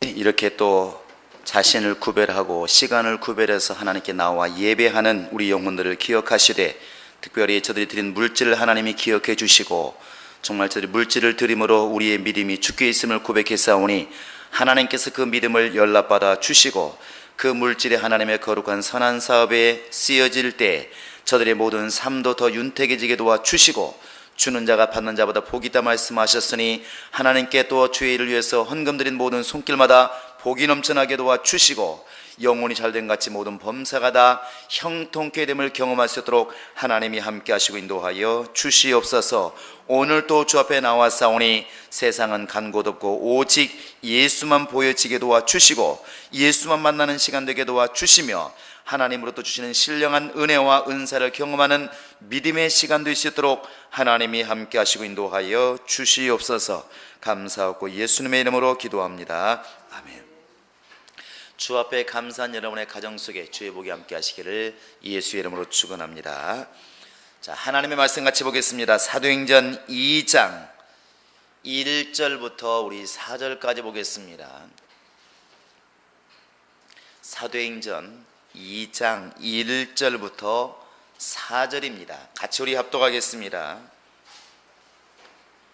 우리 이렇게 또 자신을 구별하고 시간을 구별해서 하나님께 나와 예배하는 우리 영혼들을 기억하시되, 특별히 저들이 드린 물질을 하나님이 기억해 주시고 정말 저들이 물질을 드림으로 우리의 믿음이 주께 있음을 고백했사오니 하나님께서 그 믿음을 연락받아 주시고 그 물질이 하나님의 거룩한 선한 사업에 쓰여질 때 저들의 모든 삶도 더 윤택해지게 도와주시고, 주는 자가 받는 자보다 복이 있다 말씀하셨으니 하나님께 또 주의 일을 위해서 헌금 드린 모든 손길마다 복이 넘쳐나게 도와주시고, 영혼이 잘된 같이 모든 범사가 다 형통케 됨을 경험할 수 있도록 하나님이 함께 하시고 인도하여 주시옵소서. 오늘 또 주 앞에 나와싸우니 세상은 간 곳 없고 오직 예수만 보여지게 도와주시고 예수만 만나는 시간 되게 도와주시며 하나님으로부터 주시는 신령한 은혜와 은사를 경험하는 믿음의 시간 될 수 있도록 하나님이 함께 하시고 인도하여 주시옵소서. 감사하고 예수님의 이름으로 기도합니다. 아멘. 주 앞에 감사한 여러분의 가정 속에 주의 복이 함께 하시기를 예수의 이름으로 축원합니다. 자, 하나님의 말씀 같이 보겠습니다. 사도행전 2장 1절부터 우리 4절까지 보겠습니다. 사도행전 2장 1절부터 4절입니다. 같이 우리 합독하겠습니다.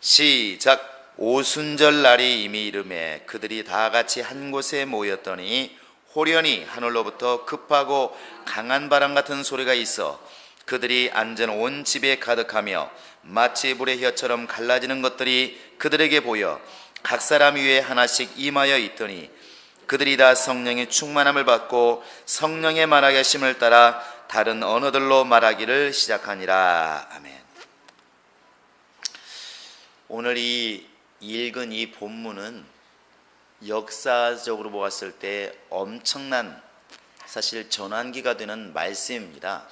시작. 오순절 날이 이미 이르매 그들이 다 같이 한 곳에 모였더니 호련히 하늘로부터 급하고 강한 바람 같은 소리가 있어 그들이 앉은 온 집에 가득하며 마치 불의 혀처럼 갈라지는 것들이 그들에게 보여 각 사람 위에 하나씩 임하여 있더니 그들이 다 성령의 충만함을 받고 성령의 말하게 하심을 따라 다른 언어들로 말하기를 시작하니라. 아멘. 오늘 읽은 이 본문은 역사적으로 보았을 때 엄청난 사실 전환기가 되는 말씀입니다.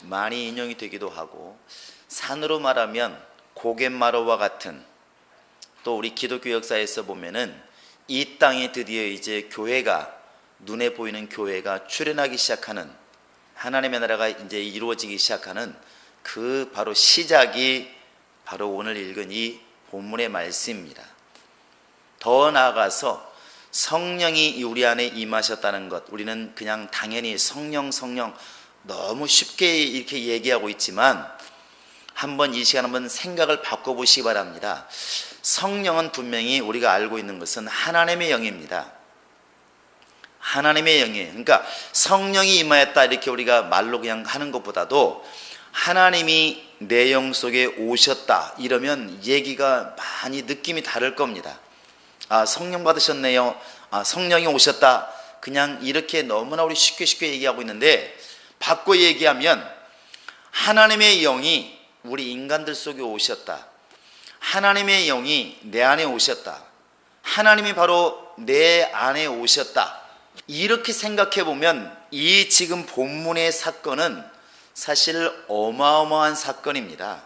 많이 인용이 되기도 하고, 산으로 말하면 고갯마루와 같은, 또 우리 기독교 역사에서 보면은 이 땅에 드디어 이제 교회가, 눈에 보이는 교회가 출현하기 시작하는, 하나님의 나라가 이제 이루어지기 시작하는 그 바로 시작이 바로 오늘 읽은 이 본문의 말씀입니다. 더 나아가서 성령이 우리 안에 임하셨다는 것, 우리는 그냥 당연히 성령 너무 쉽게 이렇게 얘기하고 있지만 한번 이 시간 한번 생각을 바꿔보시기 바랍니다. 성령은 분명히 우리가 알고 있는 것은 하나님의 영입니다. 하나님의 영이에요. 그러니까 성령이 임하였다 이렇게 우리가 말로 그냥 하는 것보다도 하나님이 내 영 속에 오셨다 이러면 얘기가 많이 느낌이 다를 겁니다. 아, 성령 받으셨네요. 아, 성령이 오셨다. 그냥 이렇게 너무나 우리 쉽게 얘기하고 있는데, 바꿔 얘기하면 하나님의 영이 우리 인간들 속에 오셨다. 하나님의 영이 내 안에 오셨다. 하나님이 바로 내 안에 오셨다. 이렇게 생각해 보면 이 지금 본문의 사건은 사실 어마어마한 사건입니다.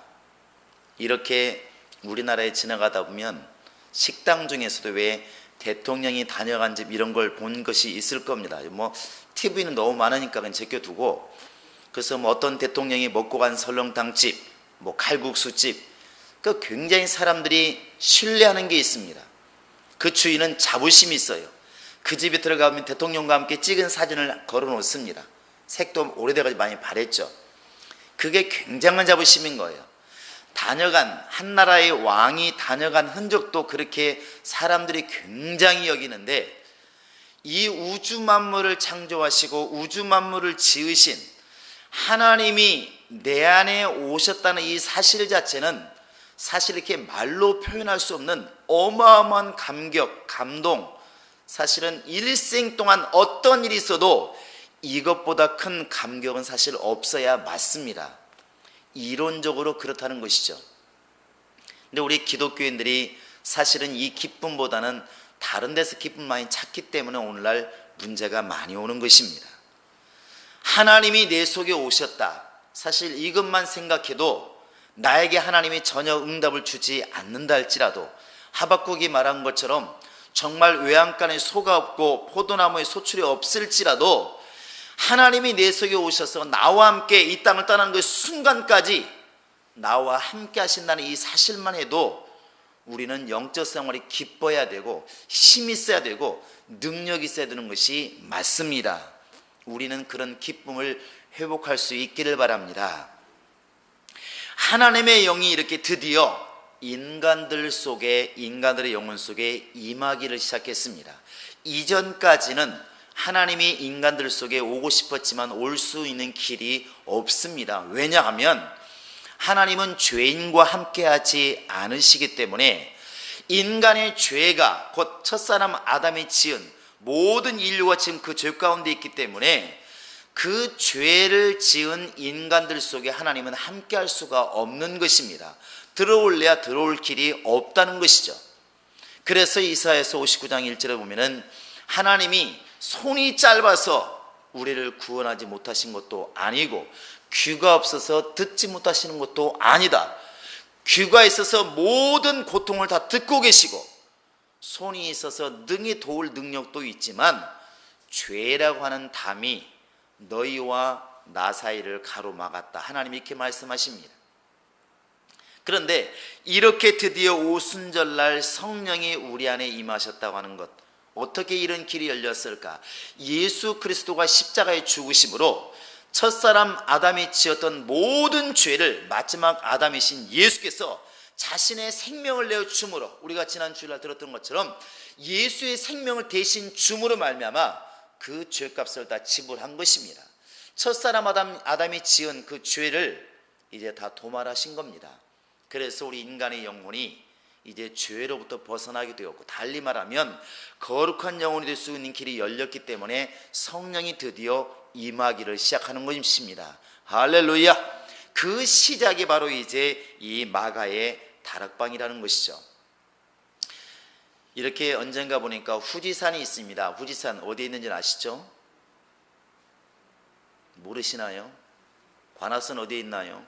이렇게 우리나라에 지나가다 보면 식당 중에서도 왜 대통령이 다녀간 집 이런 걸 본 것이 있을 겁니다. 뭐 TV는 너무 많으니까 그냥 제껴두고, 그래서 뭐 어떤 대통령이 먹고 간 설렁탕집, 뭐 칼국수집, 그 굉장히 사람들이 신뢰하는 게 있습니다. 그 주인은 자부심이 있어요. 그 집에 들어가면 대통령과 함께 찍은 사진을 걸어 놓습니다. 색도 오래돼가지고 많이 바랬죠. 그게 굉장한 자부심인 거예요. 다녀간, 한 나라의 왕이 다녀간 흔적도 그렇게 사람들이 굉장히 여기는데, 이 우주 만물을 창조하시고 우주 만물을 지으신 하나님이 내 안에 오셨다는 이 사실 자체는 사실 이렇게 말로 표현할 수 없는 어마어마한 감격, 감동, 사실은 일생 동안 어떤 일이 있어도 이것보다 큰 감격은 사실 없어야 맞습니다. 이론적으로 그렇다는 것이죠. 근데 우리 기독교인들이 사실은 이 기쁨보다는 다른 데서 기쁨 많이 찾기 때문에 오늘날 문제가 많이 오는 것입니다. 하나님이 내 속에 오셨다. 사실 이것만 생각해도 나에게 하나님이 전혀 응답을 주지 않는다 할지라도, 하박국이 말한 것처럼 정말 외양간에 소가 없고 포도나무에 소출이 없을지라도 하나님이 내 속에 오셔서 나와 함께 이 땅을 떠나는 그 순간까지 나와 함께 하신다는 이 사실만 해도 우리는 영적 생활이 기뻐야 되고 힘이 있어야 되고 능력이 있어야 되는 것이 맞습니다. 우리는 그런 기쁨을 회복할 수 있기를 바랍니다. 하나님의 영이 이렇게 드디어 인간들의 영혼 속에 임하기를 시작했습니다. 이전까지는 하나님이 인간들 속에 오고 싶었지만 올 수 있는 길이 없습니다. 왜냐하면 하나님은 죄인과 함께하지 않으시기 때문에 인간의 죄가 곧 첫사람 아담이 지은 모든 인류가 지금 그 죄 가운데 있기 때문에 그 죄를 지은 인간들 속에 하나님은 함께할 수가 없는 것입니다. 들어올래야 들어올 길이 없다는 것이죠. 그래서 이사야서 59장 1절에 보면은 하나님이 손이 짧아서 우리를 구원하지 못하신 것도 아니고 귀가 없어서 듣지 못하시는 것도 아니다. 귀가 있어서 모든 고통을 다 듣고 계시고 손이 있어서 능히 도울 능력도 있지만 죄라고 하는 담이 너희와 나 사이를 가로막았다. 하나님이 이렇게 말씀하십니다. 그런데 이렇게 드디어 오순절날 성령이 우리 안에 임하셨다고 하는 것, 어떻게 이런 길이 열렸을까? 예수 그리스도가 십자가에 죽으심으로 첫사람 아담이 지었던 모든 죄를 마지막 아담이신 예수께서 자신의 생명을 내어 줌으로, 우리가 지난 주일날 들었던 것처럼 예수의 생명을 대신 줌으로 말미암아 그 죄값을 다 지불한 것입니다. 첫사람 아담이 지은 그 죄를 이제 다 도말하신 겁니다. 그래서 우리 인간의 영혼이 이제 죄로부터 벗어나게 되었고, 달리 말하면 거룩한 영혼이 될 수 있는 길이 열렸기 때문에 성령이 드디어 임하기를 시작하는 것입니다. 할렐루야. 그 시작이 바로 이제 이 마가의 다락방이라는 것이죠. 이렇게 언젠가 보니까 후지산이 있습니다. 후지산 어디에 있는지 아시죠? 모르시나요? 관악산 어디에 있나요?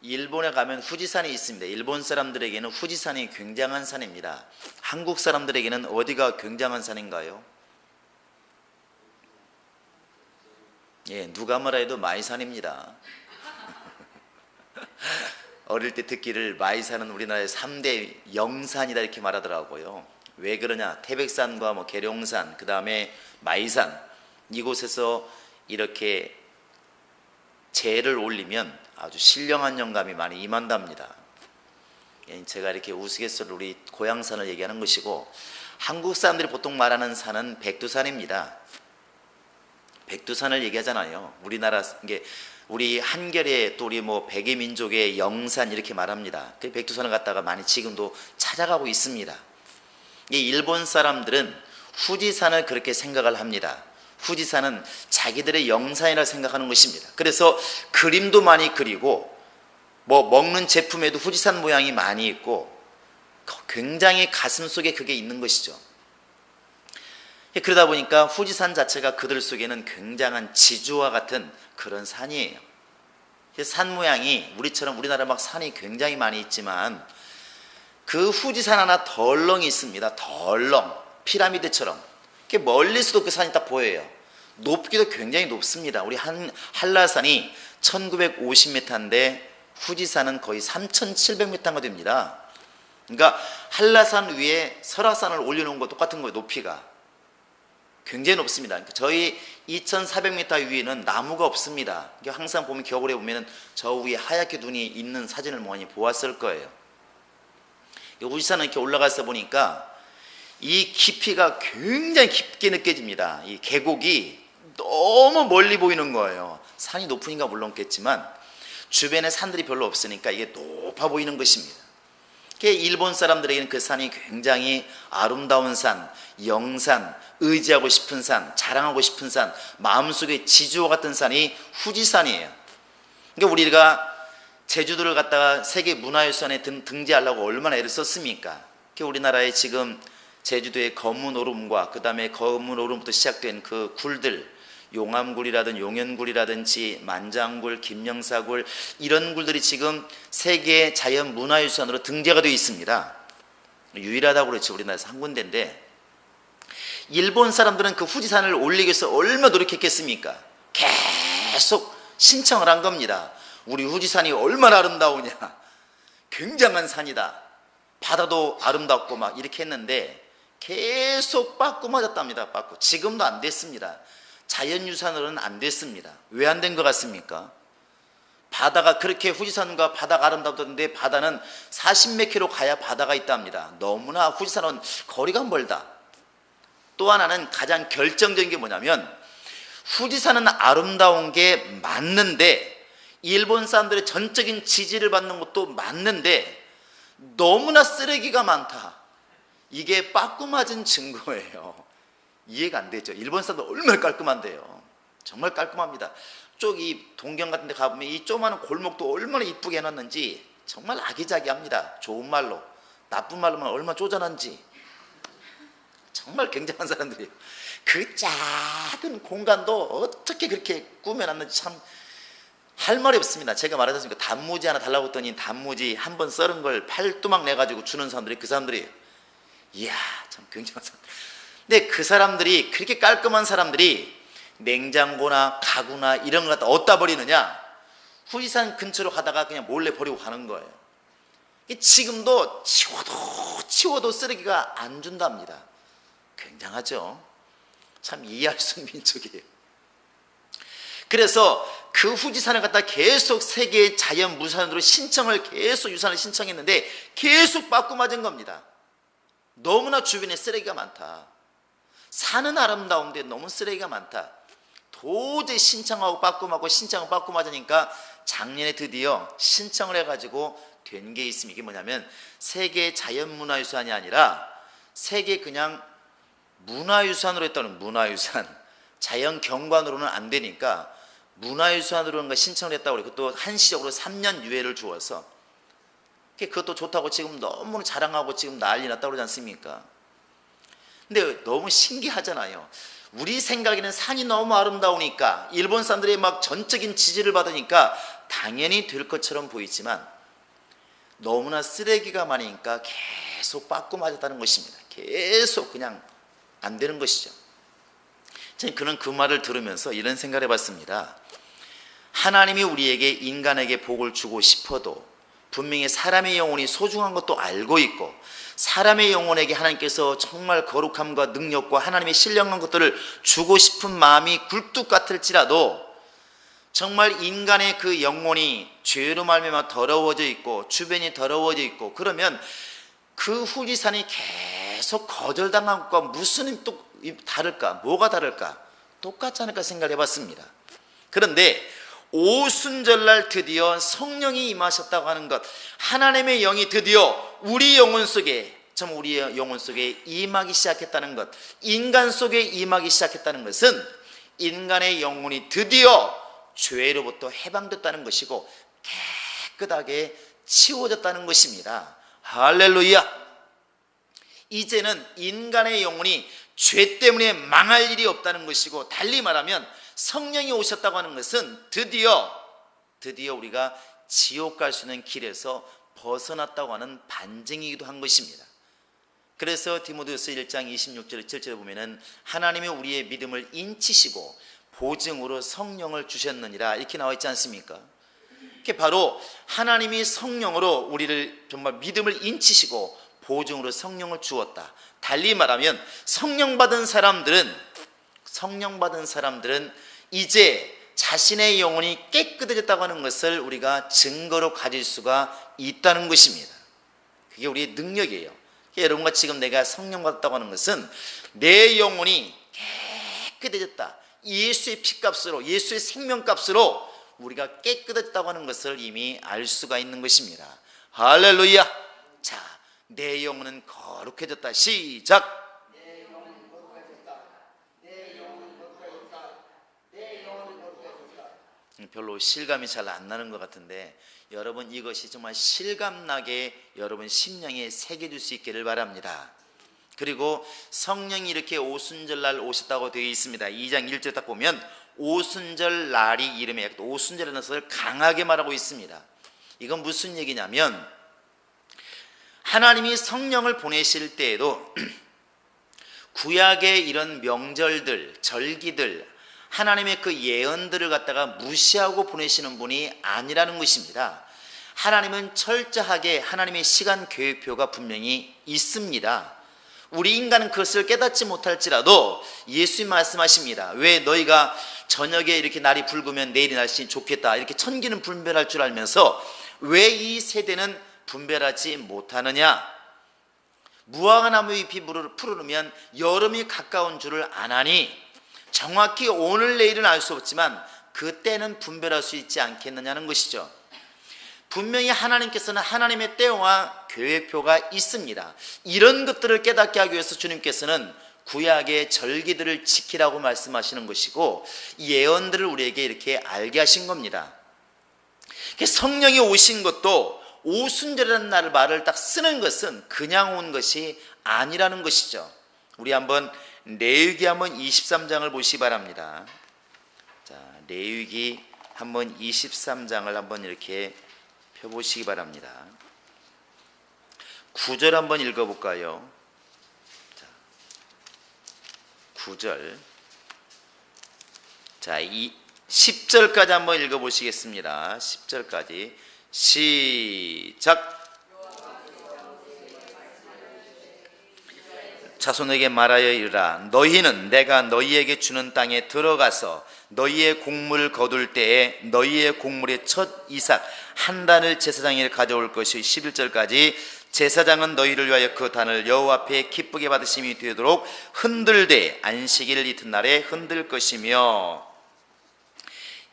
일본에 가면 후지산이 있습니다. 일본 사람들에게는 후지산이 굉장한 산입니다. 한국 사람들에게는 어디가 굉장한 산인가요? 예, 누가 뭐라 해도 마이산입니다. 어릴 때 듣기를 마이산은 우리나라의 3대 영산이다 이렇게 말하더라고요. 왜 그러냐? 태백산과 계룡산, 그 다음에 마이산, 이곳에서 이렇게 제를 올리면 아주 신령한 영감이 많이 임한답니다. 제가 이렇게 우스갯소리로 우리 고향산을 얘기하는 것이고, 한국 사람들이 보통 말하는 산은 백두산입니다. 백두산을 얘기하잖아요. 우리나라, 우리 한결의 또 우리 백의 민족의 영산 이렇게 말합니다. 그 백두산을 갖다가 많이 지금도 찾아가고 있습니다. 이 일본 사람들은 후지산을 그렇게 생각을 합니다. 후지산은 자기들의 영산이라 생각하는 것입니다. 그래서 그림도 많이 그리고 먹는 제품에도 후지산 모양이 많이 있고 굉장히 가슴 속에 그게 있는 것이죠. 그러다 보니까 후지산 자체가 그들 속에는 굉장한 지주와 같은 그런 산이에요. 산 모양이 우리처럼 우리나라 산이 굉장히 많이 있지만 그 후지산 하나 덜렁이 있습니다. 덜렁 피라미드처럼 이렇게 멀리서도 그 산이 딱 보여요. 높기도 굉장히 높습니다. 우리 한라산이 1950m인데 후지산은 거의 3700m가 됩니다. 그러니까 한라산 위에 설악산을 올려놓은 거 똑같은 거예요. 높이가 굉장히 높습니다. 저희 2400m 위에는 나무가 없습니다. 항상 보면 겨울에 보면 저 위에 하얗게 눈이 있는 사진을 많이 보았을 거예요. 후지산은 이렇게 올라가서 보니까 이 깊이가 굉장히 깊게 느껴집니다. 이 계곡이 너무 멀리 보이는 거예요. 산이 높으니까 물론겠지만 주변에 산들이 별로 없으니까 이게 높아 보이는 것입니다. 일본 사람들에게는 그 산이 굉장히 아름다운 산, 영산, 의지하고 싶은 산, 자랑하고 싶은 산, 마음속에 지주와 같은 산이 후지산이에요. 그러니까 우리가 제주도를 갖다가 세계 문화유산에 등재하려고 얼마나 애를 썼습니까? 우리나라에 지금 제주도의 거문오름과 그 다음에 거문오름부터 시작된 그 굴들, 용암굴이라든지 용현굴이라든지 만장굴, 김영사굴, 이런 굴들이 지금 세계 자연문화유산으로 등재가 되어 있습니다. 유일하다고 그렇죠. 우리나라에서 한 군데인데 일본 사람들은 그 후지산을 올리기 위해서 얼마나 노력했겠습니까? 계속 신청을 한 겁니다. 우리 후지산이 얼마나 아름다우냐, 굉장한 산이다, 바다도 아름답고 막 이렇게 했는데 계속 빠꾸 맞았답니다. 빠꾸. 지금도 안 됐습니다. 자연유산으로는 안 됐습니다. 왜 안 된 것 같습니까? 바다가 그렇게 후지산과 바다가 아름답던데 바다는 40몇 킬로 가야 바다가 있답니다. 너무나 후지산은 거리가 멀다. 또 하나는 가장 결정적인 게 뭐냐면, 후지산은 아름다운 게 맞는데, 일본 사람들의 전적인 지지를 받는 것도 맞는데 너무나 쓰레기가 많다. 이게 빠꾸 맞은 증거예요. 이해가 안 되죠. 일본 사람들 얼마나 깔끔한데요. 정말 깔끔합니다. 이 동경 같은 데 가보면 이 조그마한 골목도 얼마나 이쁘게 해놨는지 정말 아기자기합니다. 좋은 말로. 나쁜 말로만 얼마나 쪼잔한지. 정말 굉장한 사람들이에요. 그 작은 공간도 어떻게 그렇게 꾸며놨는지 참 할 말이 없습니다. 제가 말하셨습니까? 단무지 하나 달라고 했더니 단무지 한 번 썰은 걸 팔뚜막 내가지고 주는 사람들이 그 사람들이에요. 이야, 참 굉장한 사람들. 근데 그 사람들이, 그렇게 깔끔한 사람들이 냉장고나 가구나 이런 걸 갖다 어디다 버리느냐? 후지산 근처로 가다가 그냥 몰래 버리고 가는 거예요. 지금도 치워도 쓰레기가 안 준답니다. 굉장하죠. 참 이해할 수 있는 민족이에요. 그래서 그 후지산을 갖다 계속 세계 자연무산으로 신청을 계속 유산을 신청했는데 계속 빠꾸 맞은 겁니다. 너무나 주변에 쓰레기가 많다. 산은 아름다운데 너무 쓰레기가 많다. 도저히 신청하고 빠꾸 맞고 신청하고 빠꾸 맞으니까 작년에 드디어 신청을 해가지고 된 게 있습니다. 이게 뭐냐면 세계 자연문화유산이 아니라 세계 그냥 문화유산으로 했다는, 문화유산, 자연경관으로는 안 되니까 문화유산으로 신청을 했다고 그래요. 그것도 한시적으로 3년 유예를 주어서. 그것도 좋다고 지금 너무 자랑하고 지금 난리 났다고 그러지 않습니까? 근데 너무 신기하잖아요. 우리 생각에는 산이 너무 아름다우니까, 일본 사람들이 막 전적인 지지를 받으니까 당연히 될 것처럼 보이지만 너무나 쓰레기가 많으니까 계속 빠꾸 맞았다는 것입니다. 계속 그냥 안 되는 것이죠. 저는 그런 그 말을 들으면서 이런 생각을 해봤습니다. 하나님이 우리에게, 인간에게 복을 주고 싶어도 분명히 사람의 영혼이 소중한 것도 알고 있고, 사람의 영혼에게 하나님께서 정말 거룩함과 능력과 하나님의 신령한 것들을 주고 싶은 마음이 굴뚝 같을지라도 정말 인간의 그 영혼이 죄로 말미암아 더러워져 있고 주변이 더러워져 있고 그러면 그 후지산이 계속 거절당한 것과 무슨 또 다를까? 뭐가 다를까? 똑같지 않을까 생각을 해봤습니다. 그런데 오순절날 드디어 성령이 임하셨다고 하는 것, 하나님의 영이 드디어 우리 영혼 속에, 정말 우리의 영혼 속에 임하기 시작했다는 것, 인간 속에 임하기 시작했다는 것은 인간의 영혼이 드디어 죄로부터 해방됐다는 것이고 깨끗하게 치워졌다는 것입니다. 할렐루야. 이제는 인간의 영혼이 죄 때문에 망할 일이 없다는 것이고, 달리 말하면 성령이 오셨다고 하는 것은 드디어 우리가 지옥 갈 수 있는 길에서 벗어났다고 하는 반증이기도 한 것입니다. 그래서 디모데후서 1장 26절 7절에 보면은 하나님이 우리의 믿음을 인치시고 보증으로 성령을 주셨느니라 이렇게 나와 있지 않습니까? 그게 바로 하나님이 성령으로 우리를 정말 믿음을 인치시고 보증으로 성령을 주었다. 달리 말하면 성령 받은 사람들은 이제 자신의 영혼이 깨끗해졌다고 하는 것을 우리가 증거로 가질 수가 있다는 것입니다. 그게 우리의 능력이에요. 여러분과 지금 내가 성령 받았다고 하는 것은 내 영혼이 깨끗해졌다. 예수의 피값으로, 예수의 생명값으로 우리가 깨끗했다고 하는 것을 이미 알 수가 있는 것입니다. 할렐루야. 자, 내 영혼은 거룩해졌다. 시작. 별로 실감이 잘 안 나는 것 같은데 여러분 이것이 정말 실감나게 여러분 심령에 새겨줄 수 있기를 바랍니다. 그리고 성령이 이렇게 오순절날 오셨다고 되어 있습니다. 2장 1절 딱 보면 오순절 날이 이름에 오순절이라는 것을 강하게 말하고 있습니다. 이건 무슨 얘기냐면 하나님이 성령을 보내실 때에도 구약의 이런 명절들, 절기들, 하나님의 그 예언들을 갖다가 무시하고 보내시는 분이 아니라는 것입니다. 하나님은 철저하게 하나님의 시간 계획표가 분명히 있습니다. 우리 인간은 그것을 깨닫지 못할지라도 예수님 말씀하십니다. 왜 너희가 저녁에 이렇게 날이 붉으면 내일이 날씨 좋겠다, 이렇게 천기는 분별할 줄 알면서 왜 이 세대는 분별하지 못하느냐? 무화과 나무 잎이 푸르르면 여름이 가까운 줄을 아나니, 정확히 오늘 내일은 알 수 없지만 그때는 분별할 수 있지 않겠느냐는 것이죠. 분명히 하나님께서는 하나님의 때와 계획표가 있습니다. 이런 것들을 깨닫게 하기 위해서 주님께서는 구약의 절기들을 지키라고 말씀하시는 것이고, 예언들을 우리에게 이렇게 알게 하신 겁니다. 성령이 오신 것도 오순절이라는 말을 딱 쓰는 것은 그냥 온 것이 아니라는 것이죠. 우리 한번 레위기 한번 23장을 보시기 바랍니다. 자, 레위기 한번 23장을 한번 이렇게 펴보시기 바랍니다. 9절 한번 읽어볼까요? 자, 9절. 자, 10절까지 한번 읽어보시겠습니다. 10절까지 시작. 자손에게 말하여 이르라. 너희는 내가 너희에게 주는 땅에 들어가서 너희의 곡물 거둘 때에 너희의 곡물의 첫 이삭 한 단을 제사장이 가져올 것이. 11절까지 제사장은 너희를 위하여 그 단을 여호와 앞에 기쁘게 받으심이 되도록 흔들되 안식일 이튿날에 흔들 것이며.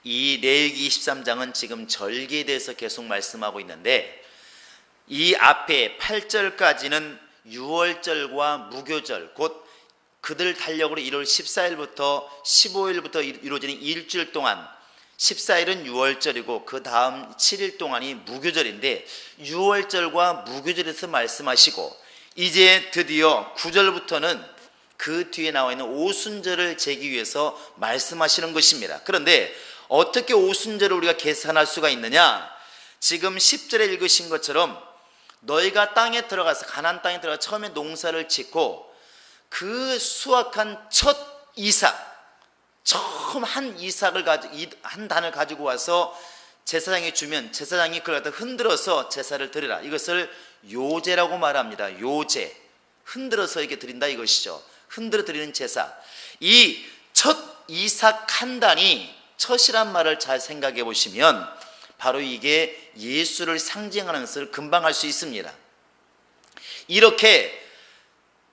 이 레위기 23장은 지금 절기에 대해서 계속 말씀하고 있는데, 이 앞에 8절까지는 유월절과 무교절, 곧 그들 달력으로 1월 14일부터 15일부터 이루어지는 일주일 동안, 14일은 유월절이고 그 다음 7일 동안이 무교절인데, 유월절과 무교절에서 말씀하시고, 이제 드디어 9절부터는 그 뒤에 나와 있는 오순절을 재기 위해서 말씀하시는 것입니다. 그런데 어떻게 오순절을 우리가 계산할 수가 있느냐? 지금 10절에 읽으신 것처럼 너희가 땅에 들어가서, 가나안 땅에 들어가서 처음에 농사를 짓고 그 수확한 첫 이삭, 처음 한 이삭을 한 단을 가지고 와서 제사장에 주면 제사장이 그걸 갖다 흔들어서 제사를 드리라. 이것을 요제라고 말합니다. 요제. 흔들어서 이렇게 드린다 이것이죠. 흔들어 드리는 제사. 이 첫 이삭 한 단이, 첫이란 말을 잘 생각해 보시면 바로 이게 예수를 상징하는 것을 금방 알 수 있습니다. 이렇게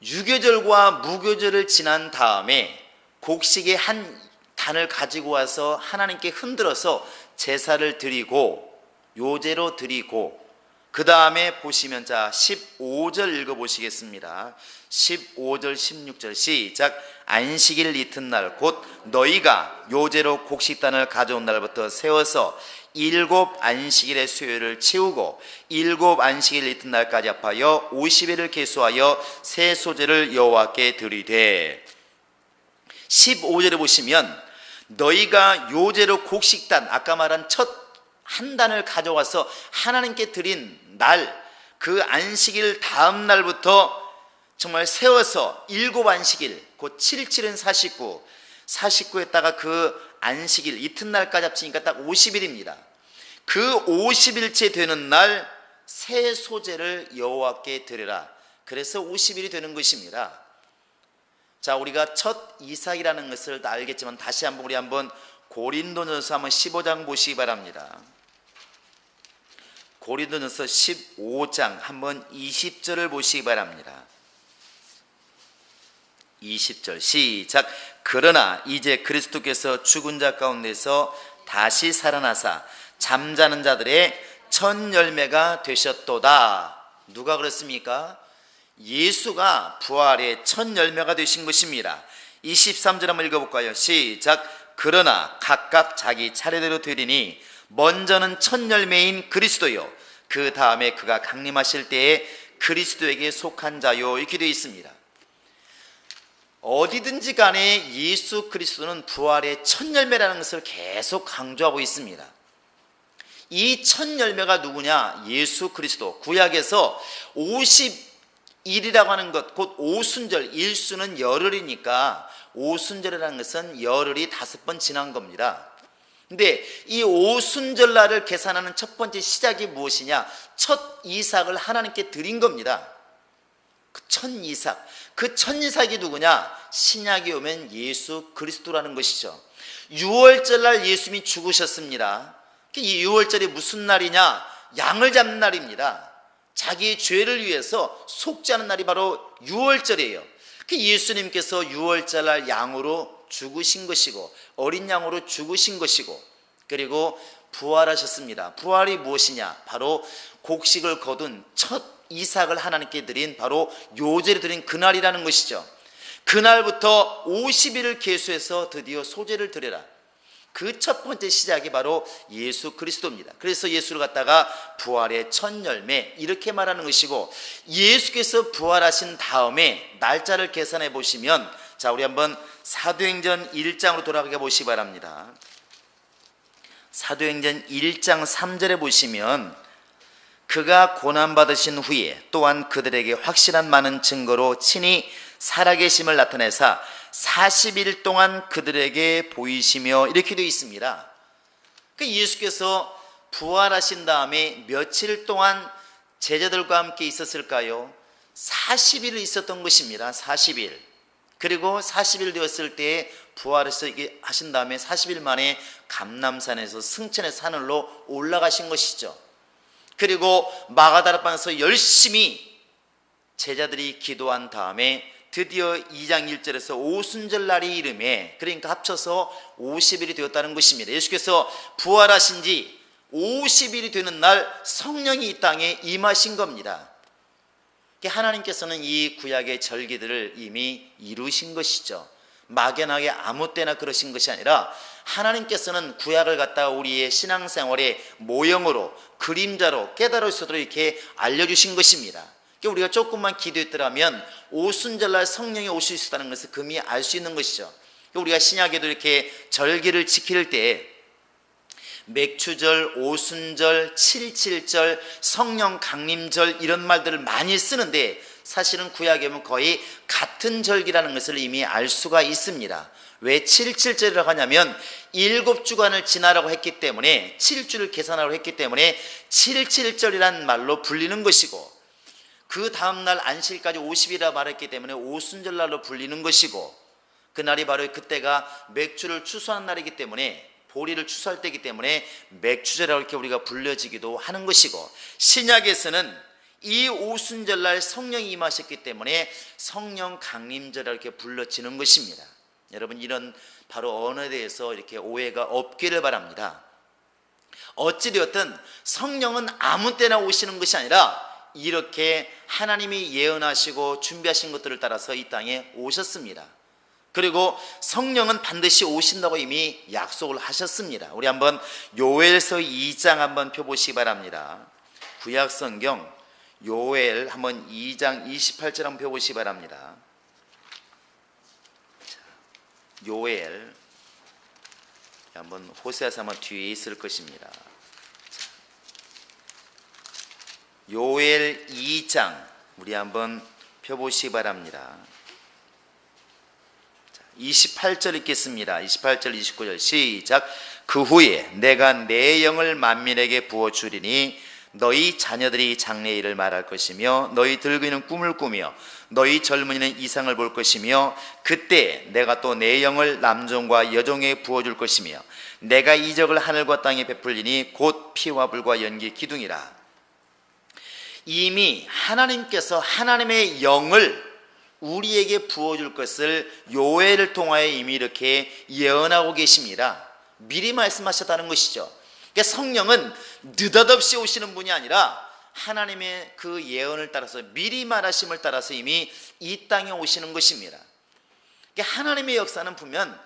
유교절과 무교절을 지난 다음에 곡식의 한 단을 가지고 와서 하나님께 흔들어서 제사를 드리고 요제로 드리고, 그 다음에 보시면 자 15절 읽어보시겠습니다. 15절 16절 시작. 안식일 이튿날 곧 너희가 요제로 곡식단을 가져온 날부터 세워서 7 안식일의 수요일을 채우고 7 안식일 이튿날까지 합하여 50일을 계수하여 새 소제를 여호와께 드리되. 15절에 보시면 너희가 요제로 곡식단, 아까 말한 첫 한 단을 가져와서 하나님께 드린 날, 그 안식일 다음 날부터 정말 세워서 7 안식일, 곧 7, 7은 49, 49에다가 그 안식일 이튿날까지 합치니까 딱 50일입니다. 그 50일째 되는 날 새 소제를 여호와께 드리라. 그래서 50일이 되는 것입니다. 자, 우리가 첫 이삭이라는 것을 다 알겠지만 다시 한번 우리 한번 고린도전서 한번 15장 보시기 바랍니다. 고린도전서 15장 한번 20절을 보시기 바랍니다. 20절 시작. 그러나 이제 그리스도께서 죽은 자 가운데서 다시 살아나사 잠자는 자들의 첫 열매가 되셨도다. 누가 그랬습니까? 예수가 부활의 첫 열매가 되신 것입니다. 23절 한번 읽어볼까요? 시작. 그러나 각각 자기 차례대로 되리니 먼저는 첫 열매인 그리스도요, 그 다음에 그가 강림하실 때에 그리스도에게 속한 자요, 이렇게 되어 있습니다. 어디든지 간에 예수 그리스도는 부활의 첫 열매라는 것을 계속 강조하고 있습니다. 이 첫 열매가 누구냐? 예수 그리스도. 구약에서 50일이라고 하는 것, 곧 오순절, 일수는 열흘이니까 오순절이라는 것은 열흘이 5번 지난 겁니다. 근데 이 오순절날을 계산하는 첫 번째 시작이 무엇이냐? 첫 이삭을 하나님께 드린 겁니다. 그 첫 이삭, 그 첫 이삭이 누구냐? 신약이 오면 예수 그리스도라는 것이죠. 6월절날 예수님이 죽으셨습니다. 이 6월절이 무슨 날이냐? 양을 잡는 날입니다. 자기의 죄를 위해서 속죄하는 날이 바로 6월절이에요. 예수님께서 6월절날 양으로 죽으신 것이고 어린 양으로 죽으신 것이고 그리고 부활하셨습니다. 부활이 무엇이냐? 바로 곡식을 거둔 첫 이삭을 하나님께 드린 바로 요제를 드린 그날이라는 것이죠. 그날부터 50일을 계수해서 드디어 소제를 드려라. 그 첫 번째 시작이 바로 예수 그리스도입니다. 그래서 예수를 갖다가 부활의 첫 열매 이렇게 말하는 것이고, 예수께서 부활하신 다음에 날짜를 계산해 보시면, 자, 우리 한번 사도행전 1장으로 돌아가 보시기 바랍니다. 사도행전 1장 3절에 보시면, 그가 고난받으신 후에 또한 그들에게 확실한 많은 증거로 친히 살아계심을 나타내사 40일 동안 그들에게 보이시며, 이렇게 되어 있습니다. 예수께서 부활하신 다음에 며칠 동안 제자들과 함께 있었을까요? 40일을 있었던 것입니다. 40일. 그리고 40일 되었을 때 부활해서 하신 다음에 40일 만에 감람산에서 승천의 산으로 올라가신 것이죠. 그리고 마가다락방에서 열심히 제자들이 기도한 다음에 드디어 2장 1절에서 오순절 날이 이름에, 그러니까 합쳐서 50일이 되었다는 것입니다. 예수께서 부활하신 지 50일이 되는 날 성령이 이 땅에 임하신 겁니다. 하나님께서는 이 구약의 절기들을 이미 이루신 것이죠. 막연하게 아무 때나 그러신 것이 아니라 하나님께서는 구약을 갖다가 우리의 신앙생활의 모형으로, 그림자로 깨달을 수 있도록 이렇게 알려주신 것입니다. 우리가 조금만 기도했더라면 오순절날 성령이 오실 수 있다는 것을 금이 알 수 있는 것이죠. 우리가 신약에도 이렇게 절기를 지킬 때 맥추절, 오순절, 7.7절, 성령 강림절 이런 말들을 많이 쓰는데, 사실은 구약에 보면 거의 같은 절기라는 것을 이미 알 수가 있습니다. 왜 7.7절이라고 하냐면 7주간을 지나라고 했기 때문에, 7주를 계산하라고 했기 때문에 7.7절이라는 말로 불리는 것이고, 그 다음날 안식일까지 50일이라 말했기 때문에 오순절날로 불리는 것이고, 그날이 바로 그때가 맥주를 추수하는 날이기 때문에, 보리를 추수할 때이기 때문에 맥추절이라고 이렇게 우리가 불려지기도 하는 것이고, 신약에서는 이 오순절날 성령이 임하셨기 때문에 성령 강림절이라고 이렇게 불러지는 것입니다. 여러분, 이런 바로 언어에 대해서 이렇게 오해가 없기를 바랍니다. 어찌되었든 성령은 아무 때나 오시는 것이 아니라 이렇게 하나님이 예언하시고 준비하신 것들을 따라서 이 땅에 오셨습니다. 그리고 성령은 반드시 오신다고 이미 약속을 하셨습니다. 우리 한번 요엘서 2장 한번 펴보시기 바랍니다. 구약성경 요엘 한번 2장 28절 한번 펴보시기 바랍니다. 요엘 한번 호세아서 한번 뒤에 있을 것입니다. 요엘 2장 우리 한번 펴보시기 바랍니다. 28절 읽겠습니다. 28절 29절 시작. 그 후에 내가 내 영을 만민에게 부어주리니 너희 자녀들이 장래의 일을 말할 것이며 너희 들그이는 꿈을 꾸며 너희 젊은이는 이상을 볼 것이며 그때 내가 또 내 영을 남종과 여종에게 부어줄 것이며 내가 이적을 하늘과 땅에 베풀리니 곧 피와 불과 연기 기둥이라. 이미 하나님께서 하나님의 영을 우리에게 부어줄 것을 요엘을 통하여 이미 이렇게 예언하고 계십니다. 미리 말씀하셨다는 것이죠. 그러니까 성령은 느닷없이 오시는 분이 아니라 하나님의 그 예언을 따라서, 미리 말하심을 따라서 이미 이 땅에 오시는 것입니다. 그러니까 하나님의 역사는 보면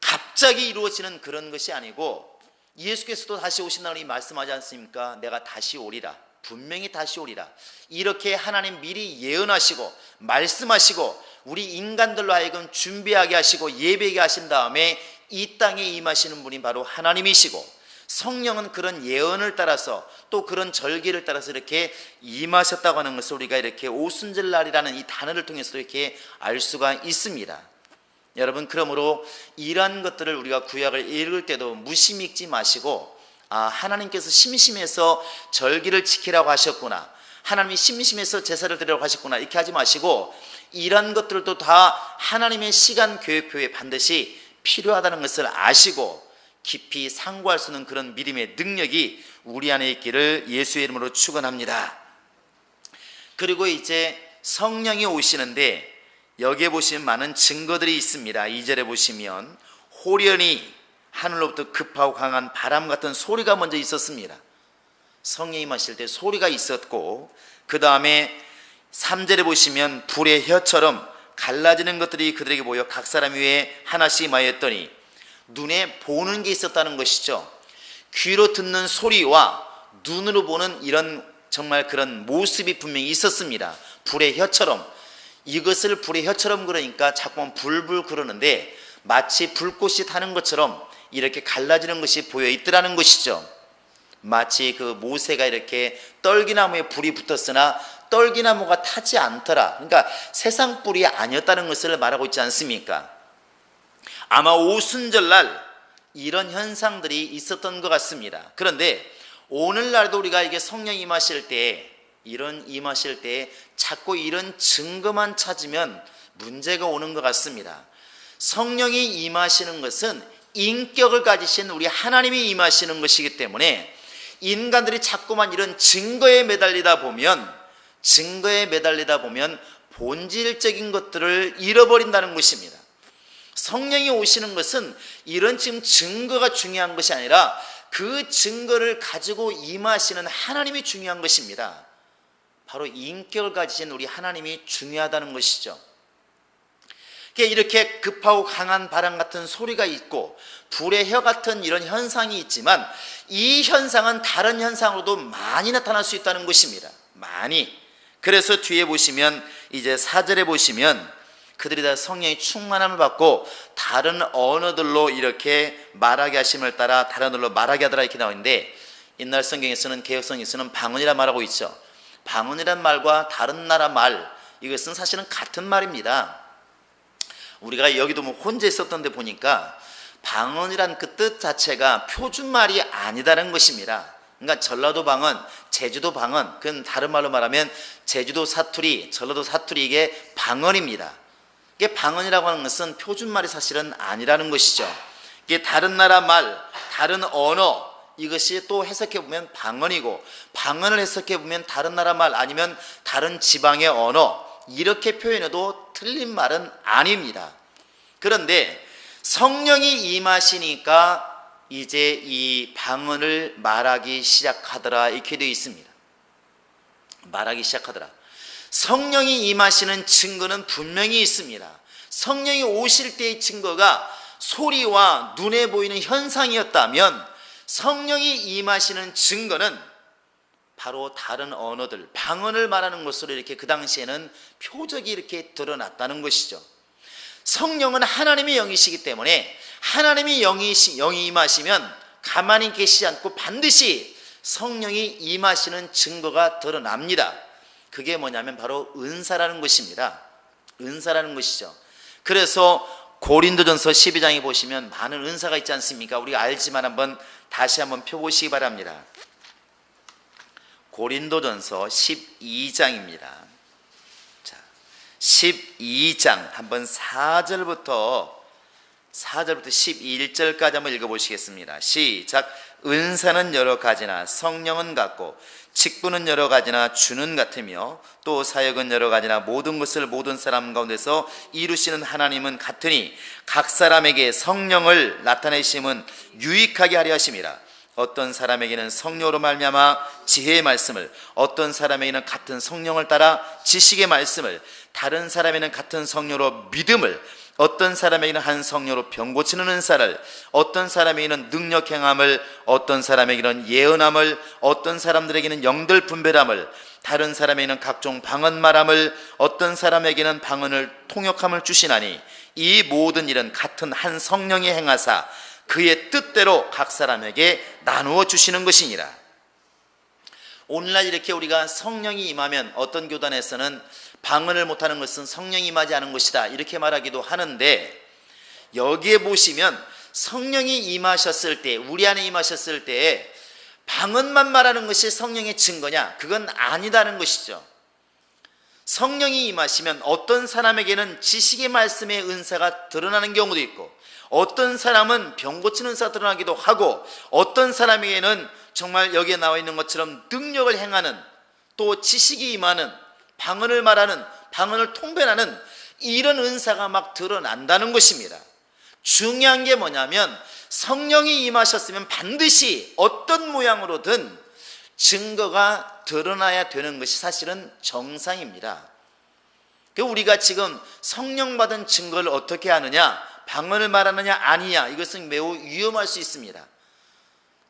갑자기 이루어지는 그런 것이 아니고, 예수께서도 다시 오신다고 말씀하지 않습니까? 내가 다시 오리라, 분명히 다시 오리라. 이렇게 하나님 미리 예언하시고 말씀하시고 우리 인간들로 하여금 준비하게 하시고 예배하게 하신 다음에 이 땅에 임하시는 분이 바로 하나님이시고, 성령은 그런 예언을 따라서 또 그런 절기를 따라서 이렇게 임하셨다고 하는 것을 우리가 이렇게 오순절날이라는 이 단어를 통해서 이렇게 알 수가 있습니다. 여러분, 그러므로 이러한 것들을 우리가 구약을 읽을 때도 무심 읽지 마시고, 하나님께서 심심해서 절기를 지키라고 하셨구나, 하나님이 심심해서 제사를 드리라고 하셨구나, 이렇게 하지 마시고 이런 것들도 다 하나님의 시간 계획표에 반드시 필요하다는 것을 아시고 깊이 상고할 수 있는 그런 믿음의 능력이 우리 안에 있기를 예수의 이름으로 축원합니다. 그리고 이제 성령이 오시는데 여기에 보시면 많은 증거들이 있습니다. 2절에 보시면 호련히 하늘로부터 급하고 강한 바람 같은 소리가 먼저 있었습니다. 성령이 임하실 때 소리가 있었고, 그 다음에 3절에 보시면 불의 혀처럼 갈라지는 것들이 그들에게 보여 각 사람 위에 하나씩 임하였더니, 눈에 보는 게 있었다는 것이죠. 귀로 듣는 소리와 눈으로 보는 이런 정말 그런 모습이 분명히 있었습니다. 불의 혀처럼. 이것을 불의 혀처럼 그러니까 자꾸만 불불 그러는데 마치 불꽃이 타는 것처럼 이렇게 갈라지는 것이 보여 있더라는 것이죠. 마치 그 모세가 이렇게 떨기나무에 불이 붙었으나 떨기나무가 타지 않더라. 그러니까 세상 불이 아니었다는 것을 말하고 있지 않습니까? 아마 오순절날 이런 현상들이 있었던 것 같습니다. 그런데 오늘날도 우리가 이게 성령 임하실 때, 임하실 때 자꾸 이런 증거만 찾으면 문제가 오는 것 같습니다. 성령이 임하시는 것은 인격을 가지신 우리 하나님이 임하시는 것이기 때문에 인간들이 자꾸만 이런 증거에 매달리다 보면 본질적인 것들을 잃어버린다는 것입니다. 성령이 오시는 것은 이런 지금 증거가 중요한 것이 아니라 그 증거를 가지고 임하시는 하나님이 중요한 것입니다. 바로 인격을 가지신 우리 하나님이 중요하다는 것이죠. 이렇게 급하고 강한 바람 같은 소리가 있고 불의 혀 같은 이런 현상이 있지만 이 현상은 다른 현상으로도 많이 나타날 수 있다는 것입니다. 많이. 그래서 뒤에 보시면 이제 4절에 보시면 그들이 다 성령의 충만함을 받고 다른 언어들로 이렇게 말하게 하심을 따라 다른 언어로 말하게 하더라, 이렇게 나오는데 옛날 성경에서는, 개역성에서는 방언이라 말하고 있죠. 방언이란 말과 다른 나라 말, 이것은 사실은 같은 말입니다. 우리가 여기도 혼자 있었던데 보니까 방언이란 그 뜻 자체가 표준말이 아니다는 것입니다. 그러니까 전라도 방언, 제주도 방언, 그건 다른 말로 말하면 제주도 사투리, 전라도 사투리, 이게 방언입니다. 이게 방언이라고 하는 것은 표준말이 사실은 아니라는 것이죠. 이게 다른 나라 말, 다른 언어, 이것이 또 해석해 보면 방언이고, 방언을 해석해 보면 다른 나라 말 아니면 다른 지방의 언어, 이렇게 표현해도 틀린 말은 아닙니다. 그런데 성령이 임하시니까 이제 이 방언을 말하기 시작하더라, 이렇게 되어 있습니다. 말하기 시작하더라. 성령이 임하시는 증거는 분명히 있습니다. 성령이 오실 때의 증거가 소리와 눈에 보이는 현상이었다면 성령이 임하시는 증거는 바로 다른 언어들, 방언을 말하는 것으로 이렇게 그 당시에는 표적이 이렇게 드러났다는 것이죠. 성령은 하나님의 영이시기 때문에 하나님의 영이 임하시면 가만히 계시지 않고 반드시 성령이 임하시는 증거가 드러납니다. 그게 뭐냐면 바로 은사라는 것입니다. 은사라는 것이죠. 그래서 고린도전서 12장에 보시면 많은 은사가 있지 않습니까? 우리가 알지만 다시 한번 펴보시기 바랍니다. 고린도전서 12장입니다. 자, 12장 한번 4절부터 11절까지 한번 읽어보시겠습니다. 시작. 은사는 여러 가지나 성령은 같고 직분은 여러 가지나 주는 같으며 또 사역은 여러 가지나 모든 것을 모든 사람 가운데서 이루시는 하나님은 같으니 각 사람에게 성령을 나타내심은 유익하게 하려 하심이라. 어떤 사람에게는 성령으로 말미암아 지혜의 말씀을, 어떤 사람에게는 같은 성령을 따라 지식의 말씀을, 다른 사람에게는 같은 성령으로 믿음을, 어떤 사람에게는 한 성령으로 병 고치는 은사를, 어떤 사람에게는 능력 행함을, 어떤 사람에게는 예언함을, 어떤 사람들에게는 영들 분별함을, 다른 사람에게는 각종 방언 말함을, 어떤 사람에게는 방언을 통역함을 주시나니 이 모든 일은 같은 한 성령이 행하사 그의 뜻대로 각 사람에게 나누어 주시는 것이니라. 오늘날 이렇게 우리가 성령이 임하면 어떤 교단에서는 방언을 못하는 것은 성령이 임하지 않은 것이다, 이렇게 말하기도 하는데 여기에 보시면 성령이 임하셨을 때, 우리 안에 임하셨을 때에 방언만 말하는 것이 성령의 증거냐? 그건 아니다는 것이죠. 성령이 임하시면 어떤 사람에게는 지식의 말씀의 은사가 드러나는 경우도 있고, 어떤 사람은 병 고치는 은사가 드러나기도 하고, 어떤 사람에게는 정말 여기에 나와 있는 것처럼 능력을 행하는, 또 지식이 임하는, 방언을 말하는, 방언을 통변하는 이런 은사가 막 드러난다는 것입니다. 중요한 게 뭐냐면 성령이 임하셨으면 반드시 어떤 모양으로든 증거가 드러나야 되는 것이 사실은 정상입니다. 우리가 지금 성령 받은 증거를 어떻게 하느냐, 방언을 말하느냐 아니냐, 이것은 매우 위험할 수 있습니다.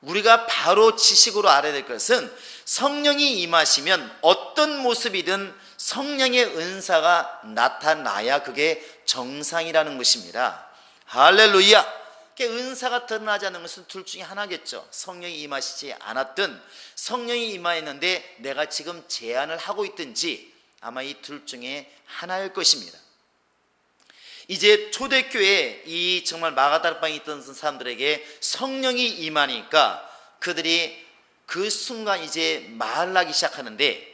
우리가 바로 지식으로 알아야 될 것은 성령이 임하시면 어떤 모습이든 성령의 은사가 나타나야 그게 정상이라는 것입니다. 할렐루야. 은사가 드러나지 않는 것은 둘 중에 하나겠죠. 성령이 임하시지 않았든 성령이 임하였는데 내가 지금 제한을 하고 있든지 아마 이 둘 중에 하나일 것입니다. 이제 초대교회에 이 정말 마가다락방에 있던 사람들에게 성령이 임하니까 그들이 그 순간 이제 말을 하기 시작하는데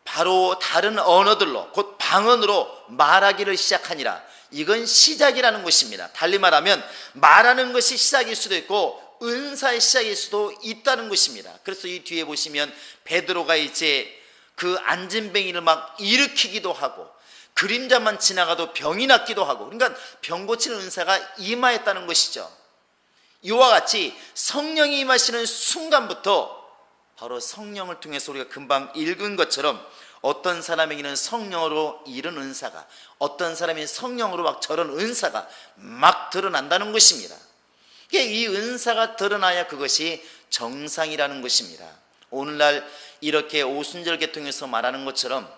바로 다른 언어들로 곧 방언으로 말하기를 시작하니라. 이건 시작이라는 것입니다. 달리 말하면 말하는 것이 시작일 수도 있고 은사의 시작일 수도 있다는 것입니다. 그래서 이 뒤에 보시면 베드로가 이제 그 안진뱅이를 막 일으키기도 하고 그림자만 지나가도 병이 낫기도 하고, 그러니까 병 고치는 은사가 임하였다는 것이죠. 이와 같이 성령이 임하시는 순간부터 바로 성령을 통해서 우리가 금방 읽은 것처럼 어떤 사람에게는 성령으로 이런 은사가, 어떤 사람이 성령으로 막 저런 은사가 막 드러난다는 것입니다. 이 은사가 드러나야 그것이 정상이라는 것입니다. 오늘날 이렇게 오순절 계통에서 말하는 것처럼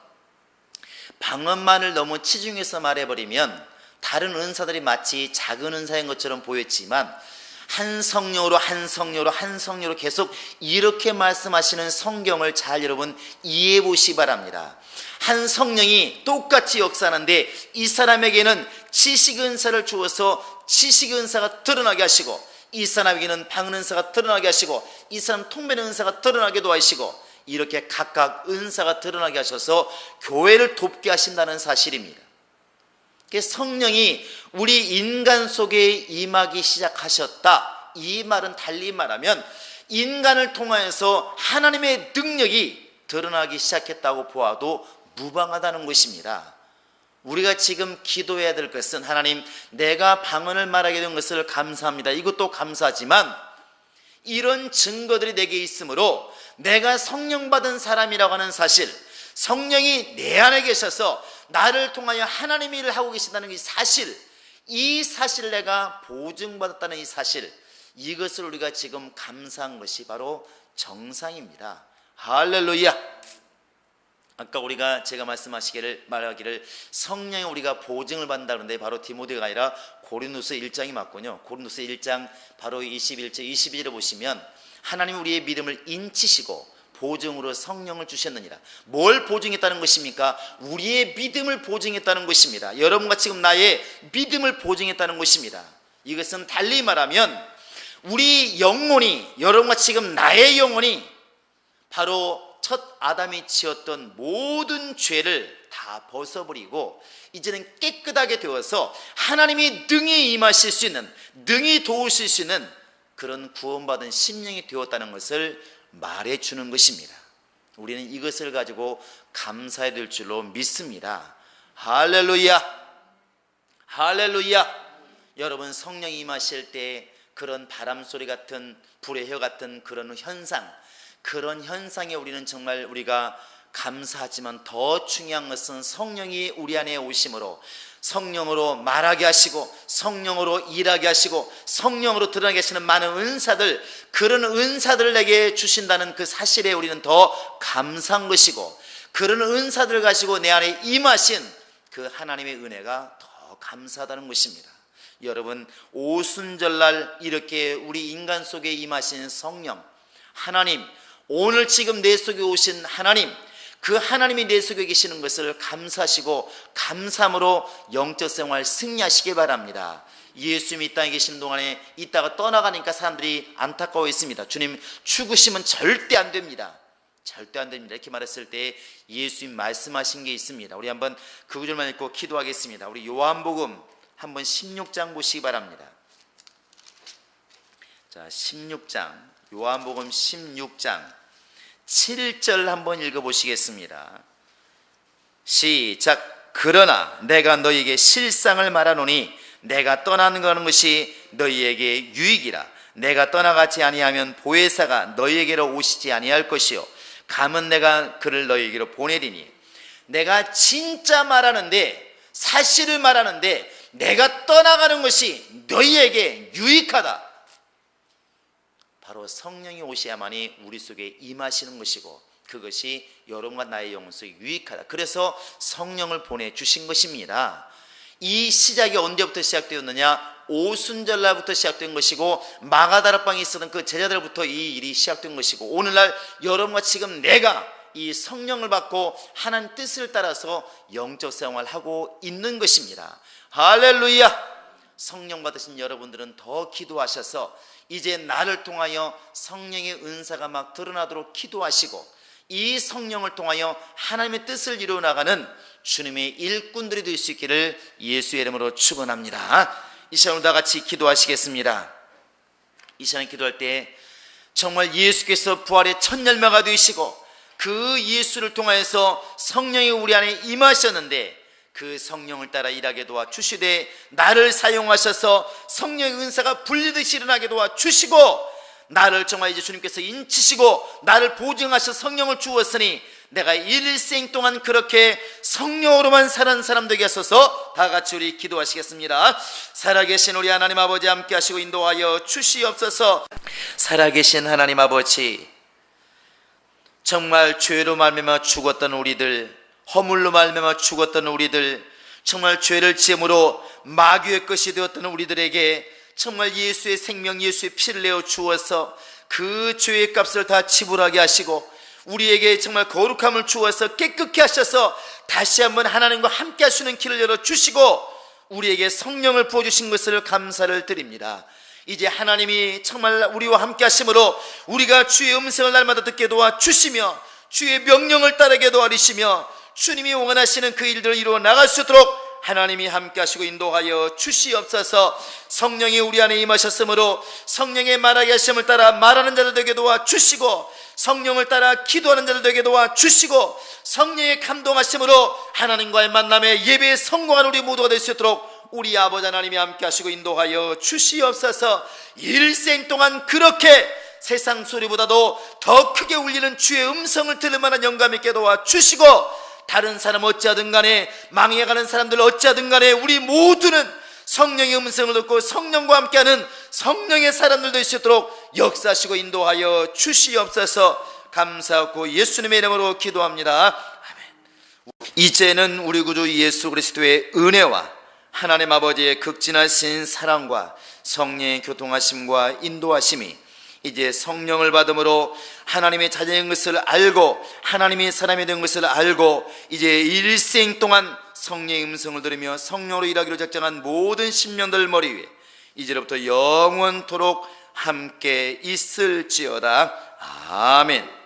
방언만을 너무 치중해서 말해버리면 다른 은사들이 마치 작은 은사인 것처럼 보였지만 한 성령으로 한 성령으로 한 성령으로 계속 이렇게 말씀하시는 성경을 잘 여러분 이해해 보시기 바랍니다. 한 성령이 똑같이 역사하는데 이 사람에게는 지식 은사를 주어서 지식 은사가 드러나게 하시고, 이 사람에게는 방언 은사가 드러나게 하시고, 이 사람 통변 은사가 드러나게 도와주시고, 이렇게 각각 은사가 드러나게 하셔서 교회를 돕게 하신다는 사실입니다. 성령이 우리 인간 속에 임하기 시작하셨다, 이 말은 달리 말하면 인간을 통하여서 하나님의 능력이 드러나기 시작했다고 보아도 무방하다는 것입니다. 우리가 지금 기도해야 될 것은 하나님, 내가 방언을 말하게 된 것을 감사합니다. 이것도 감사하지만 이런 증거들이 내게 있으므로 내가 성령 받은 사람이라고 하는 사실, 성령이 내 안에 계셔서 나를 통하여 하나님의 일을 하고 계신다는 이 사실, 이 사실을 내가 보증받았다는 이 사실, 이것을 우리가 지금 감사한 것이 바로 정상입니다. 할렐루야. 아까 제가 말하기를 성령에 우리가 보증을 받는다 그러는데 바로 디모데가 아니라 고린도서 1장이 맞군요. 고린도서 1장 바로 21절 22절을 보시면 하나님 우리의 믿음을 인치시고 보증으로 성령을 주셨느니라. 뭘 보증했다는 것입니까? 우리의 믿음을 보증했다는 것입니다. 여러분과 지금 나의 믿음을 보증했다는 것입니다. 이것은 달리 말하면 우리 영혼이, 여러분과 지금 나의 영혼이 바로 첫 아담이 지었던 모든 죄를 다 벗어버리고 이제는 깨끗하게 되어서 하나님이 능히 임하실 수 있는, 능히 도우실 수 있는 그런 구원받은 심령이 되었다는 것을 말해주는 것입니다. 우리는 이것을 가지고 감사해야 될 줄로 믿습니다. 할렐루야. 할렐루야. 여러분, 성령이 임하실 때 그런 바람소리 같은, 불의 혀 같은 그런 현상, 그런 현상에 우리는 정말 우리가 감사하지만 더 중요한 것은 성령이 우리 안에 오심으로 성령으로 말하게 하시고 성령으로 일하게 하시고 성령으로 드러나게 하시는 많은 은사들, 그런 은사들을 내게 주신다는 그 사실에 우리는 더 감사한 것이고, 그런 은사들을 가지고 내 안에 임하신 그 하나님의 은혜가 더 감사하다는 것입니다. 여러분, 오순절날 이렇게 우리 인간 속에 임하신 성령 하나님, 오늘 지금 내 속에 오신 하나님, 그 하나님이 내 속에 계시는 것을 감사하시고 감사함으로 영적 생활 승리하시기 바랍니다. 예수님이 이 땅에 계시는 동안에 있다가 떠나가니까 사람들이 안타까워했습니다. 주님 죽으시면 절대 안 됩니다. 절대 안 됩니다. 이렇게 말했을 때 예수님 말씀하신 게 있습니다. 우리 한번 그 구절만 읽고 기도하겠습니다. 우리 요한복음 한번 16장 보시기 바랍니다. 자, 16장, 요한복음 16장 7절 한번 읽어보시겠습니다. 시작. 그러나 내가 너희에게 실상을 말하노니 내가 떠나는 것이 너희에게 유익이라. 내가 떠나가지 아니하면 보혜사가 너희에게로 오시지 아니할 것이요 가면 내가 그를 너희에게로 보내리니. 내가 진짜 말하는데, 사실을 말하는데 내가 떠나가는 것이 너희에게 유익하다. 바로 성령이 오셔야만이 우리 속에 임하시는 것이고 그것이 여러분과 나의 영혼 속에 유익하다. 그래서 성령을 보내주신 것입니다. 이 시작이 언제부터 시작되었느냐? 오순절날부터 시작된 것이고 마가다락방에 있었던 그 제자들부터 이 일이 시작된 것이고 오늘날 여러분과 지금 내가 이 성령을 받고 하나님 뜻을 따라서 영적 생활을 하고 있는 것입니다. 할렐루야! 성령 받으신 여러분들은 더 기도하셔서 이제 나를 통하여 성령의 은사가 막 드러나도록 기도하시고 이 성령을 통하여 하나님의 뜻을 이루어나가는 주님의 일꾼들이 될 수 있기를 예수의 이름으로 축원합니다. 이 시간을 다 같이 기도하시겠습니다. 이 시간에 기도할 때 정말 예수께서 부활의 첫 열매가 되시고 그 예수를 통하여서 성령이 우리 안에 임하셨는데 그 성령을 따라 일하게 도와주시되 나를 사용하셔서 성령의 은사가 분리듯이 일어나게 도와주시고 나를 정말 이제 주님께서 인치시고 나를 보증하셔 성령을 주었으니 내가 일생 동안 그렇게 성령으로만 사는 사람 되게 하소서. 다 같이 우리 기도하시겠습니다. 살아계신 우리 하나님 아버지 함께 하시고 인도하여 주시옵소서. 살아계신 하나님 아버지, 정말 죄로 말미암아 죽었던 우리들, 허물로 말미암아 죽었던 우리들, 정말 죄를 지음으로 마귀의 것이 되었던 우리들에게 정말 예수의 생명, 예수의 피를 내어 주어서 그 죄의 값을 다 지불하게 하시고 우리에게 정말 거룩함을 주어서 깨끗게 하셔서 다시 한번 하나님과 함께 하시는 길을 열어주시고 우리에게 성령을 부어주신 것을 감사를 드립니다. 이제 하나님이 정말 우리와 함께 하심으로 우리가 주의 음성을 날마다 듣게 도와주시며 주의 명령을 따르게 도와주시며 주님이 원하시는 그 일들을 이루어 나갈 수 있도록 하나님이 함께 하시고 인도하여 주시옵소서. 성령이 우리 안에 임하셨으므로 성령의 말하게 하심을 따라 말하는 자들 되게 도와주시고 성령을 따라 기도하는 자들 되게 도와주시고 성령의 감동하심으로 하나님과의 만남에 예배에 성공하는 우리 모두가 될 수 있도록 우리 아버지 하나님이 함께 하시고 인도하여 주시옵소서. 일생 동안 그렇게 세상 소리보다도 더 크게 울리는 주의 음성을 들을 만한 영감 있게 도와주시고 다른 사람 어찌하든 간에 망해가는 사람들 어찌하든 간에 우리 모두는 성령의 음성을 듣고 성령과 함께하는 성령의 사람들 될 수 있도록 역사하시고 인도하여 주시옵소서. 감사하고 예수님의 이름으로 기도합니다. 아멘. 이제는 우리 구주 예수 그리스도의 은혜와 하나님 아버지의 극진하신 사랑과 성령의 교통하심과 인도하심이 이제 성령을 받음으로 하나님의 자녀인 것을 알고 하나님의 사람이 된 것을 알고 이제 일생 동안 성령의 음성을 들으며 성령으로 일하기로 작정한 모든 심령들 머리 위에 이제로부터 영원토록 함께 있을지어다. 아멘.